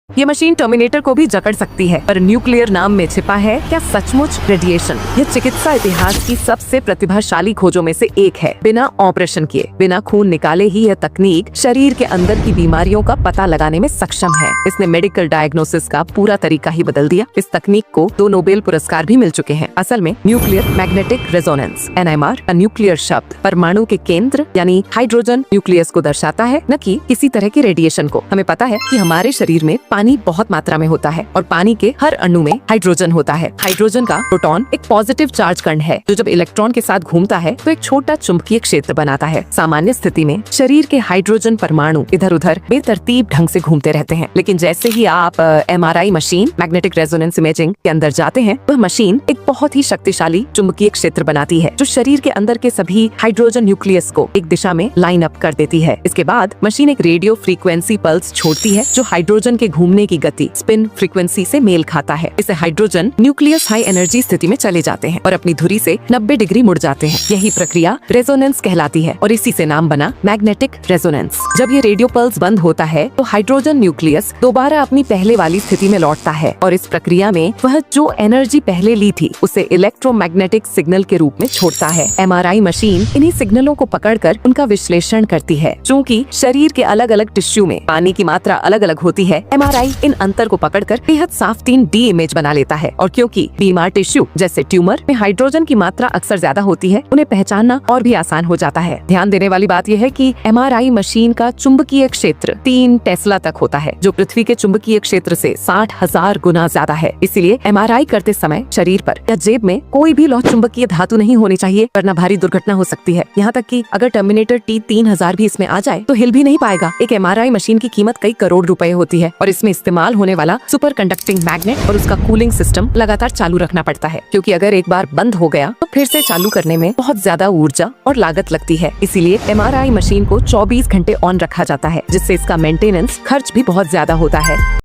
ये machine terminator को भी जकड़ सकती है, पर न्यूक्लियर नाम में छिपा है क्या सचमुच रेडिएशन। यह चिकित्सा इतिहास की सबसे प्रतिभाशाली खोजों में से एक है। बिना ऑपरेशन किए, बिना खून निकाले ही यह तकनीक शरीर के अंदर की बीमारियों का पता लगाने में सक्षम है। इसने मेडिकल डायग्नोसिस का पूरा तरीका ही बदल दिया। इस तकनीक को 2 नोबेल पुरस्कार भी मिल चुके हैं। असल में न्यूक्लियर मैग्नेटिक रेजोनेंस NMR का न्यूक्लियर शब्द परमाणु के केंद्र यानी हाइड्रोजन न्यूक्लियस को दर्शाता है, न कि किसी तरह के रेडिएशन को। हमें पता है कि हमारे शरीर में पानी बहुत मात्रा में होता है और पानी के हर अणु में हाइड्रोजन होता है। हाइड्रोजन का प्रोटॉन एक पॉजिटिव चार्ज कण है जो जब इलेक्ट्रॉन के साथ घूमता है तो एक छोटा चुंबकीय क्षेत्र बनाता है। सामान्य स्थिति में शरीर के हाइड्रोजन परमाणु इधर उधर बेतरतीब ढंग से घूमते रहते हैं, लेकिन जैसे ही आप MRI machine magnetic resonance imaging के अंदर जाते हैं, वह मशीन एक बहुत ही शक्तिशाली चुंबकीय क्षेत्र बनाती है जो शरीर के अंदर के सभी हाइड्रोजन न्यूक्लियस को एक दिशा में लाइन अप कर देती है। इसके बाद मशीन एक रेडियो फ्रीक्वेंसी पल्स छोड़ती है जो हाइड्रोजन के घूमने की गति स्पिन फ्रीक्वेंसी से मेल खाता है। इससे हाइड्रोजन न्यूक्लियस हाई एनर्जी स्थिति में चले जाते हैं और अपनी धुरी से 90 डिग्री मुड़ जाते हैं। यही प्रक्रिया रेजोनेंस कहलाती है और इसी से नाम बना मैग्नेटिक रेजोनेंस। जब ये रेडियो पल्स बंद होता है तो हाइड्रोजन न्यूक्लियस दोबारा अपनी पहले वाली स्थिति में लौटता है और इस प्रक्रिया में वह जो एनर्जी पहले ली थी उसे इलेक्ट्रोमैग्नेटिक सिग्नल के रूप में छोड़ता है। MRI मशीन इन्हीं सिग्नलों को पकड़कर उनका विश्लेषण करती है। चूँकि शरीर के अलग अलग टिश्यू में पानी की मात्रा अलग अलग होती है, MRI इन अंतर को पकड़कर बेहद साफ 3D इमेज बना लेता है। और क्योंकि बीमार टिश्यू जैसे ट्यूमर में हाइड्रोजन की मात्रा अक्सर ज्यादा होती है, उन्हें पहचानना और भी आसान हो जाता है। ध्यान देने वाली बात यह है कि MRI मशीन का चुंबकीय क्षेत्र 3 टेस्ला तक होता है, जो पृथ्वी के चुंबकीय क्षेत्र से 60,000 गुना ज्यादा है। इसीलिए MRI करते समय शरीर पर या जेब में कोई भी लौह चुंबकीय धातु नहीं होनी चाहिए, वरना भारी दुर्घटना हो सकती है। यहाँ तक कि अगर टर्मिनेटर T3000 भी इसमें आ जाए तो हिल भी नहीं पाएगा। एक MRI मशीन की कीमत कई करोड़ रुपए होती है और इसमें इस्तेमाल होने वाला सुपर कंडक्टिंग मैग्नेट और उसका कूलिंग सिस्टम लगातार चालू रखना पड़ता है, क्योंकि अगर एक बार बंद हो गया तो फिर से चालू करने में बहुत ज्यादा ऊर्जा और लागत लगती है। इसीलिए MRI मशीन को 24 घंटे ऑन रखा जाता है, जिससे इसका मेंटेनेंस खर्च भी बहुत ज्यादा होता है।